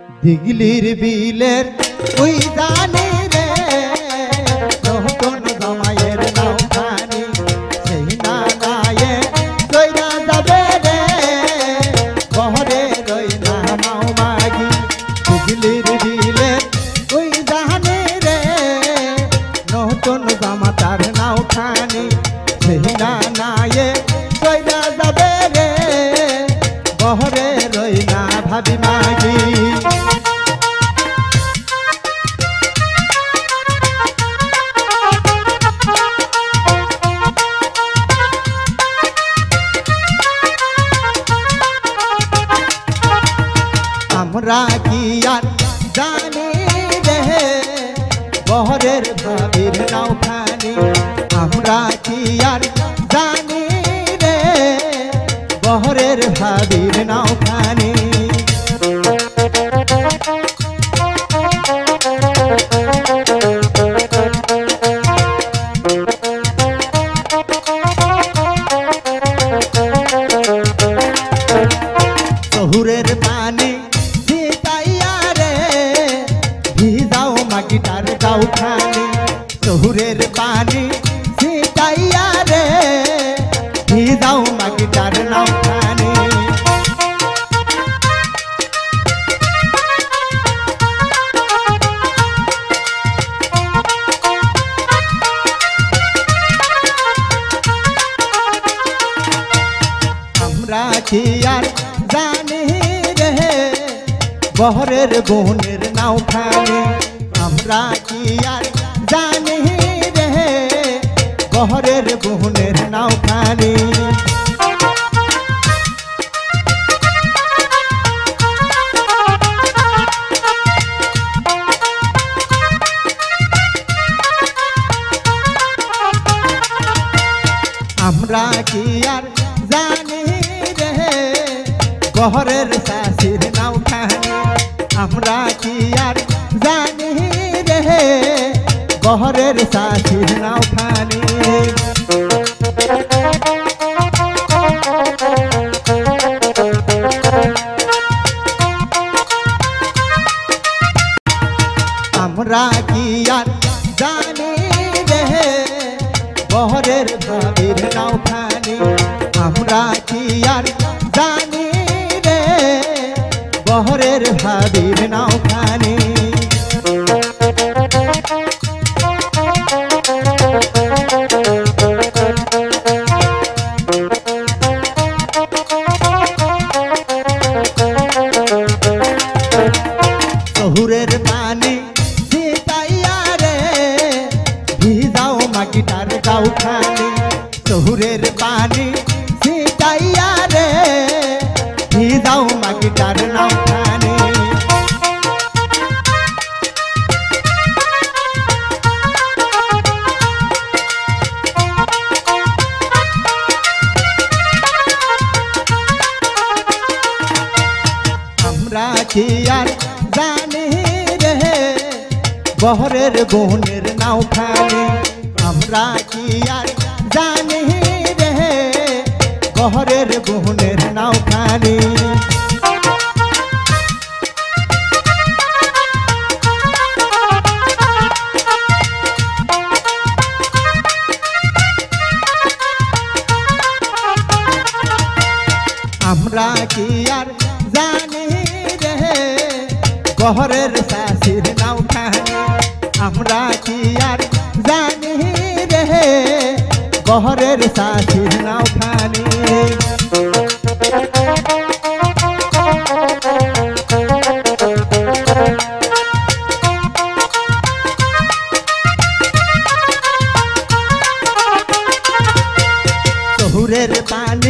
দিগলির বিলের ওই জানি রে নতুন জামাইয়ের নাওখানি সেই না গায়ে কইরা যাবে রে বহরে রই না মাও মাগি দিগলির বিলের ওই জানি রে নতুন জামা তার নাওখানি সেই না গায়ে কইরা যাবে রে বহরে রই না ভাবি মাগি আমরা কি আর জানি রে বহরের ভাবির নাওখানি আমরা কি আর জানি রে বহরের ভাবির নাওখানি শহুরের পানি গিটার গাউখানি শহুরের পানি ছিটাইয়া রে ভিজাও মা গিটার নাওখানি আমরা কি আর জানি রে বহরের বোনের নাওখানি আমরা কি আর জানি রে বহরের বোনের নাওখানি আমরা কি আর জানি রে বহরের শাশির নাওখানি আমরা কি আর জানি রে বহরের শাশির নাওখানি আমরা কি আর জানি রে বহরের ভাবির নাওখানি আমরা কি আর জানি রে বহরের ভাবির নাওখানি শহুরের পানি ছিটাইয়া রে ভিজাও মা গিটার গাউখানি শহুরের পানি ছিটাইয়া রে ভিজাও মা গিটার নাওখানি আমরা কি আর জানি রে বহরের বোনের নাওখানি আমরা কি আর জানি রে বহরের বোনের নাওখানি আমরা কি আর জানি রে বহরের শাশির নাওখানি আমরা কি আর জানি রে বহরের শাশির নাওখানি শহুরের পানি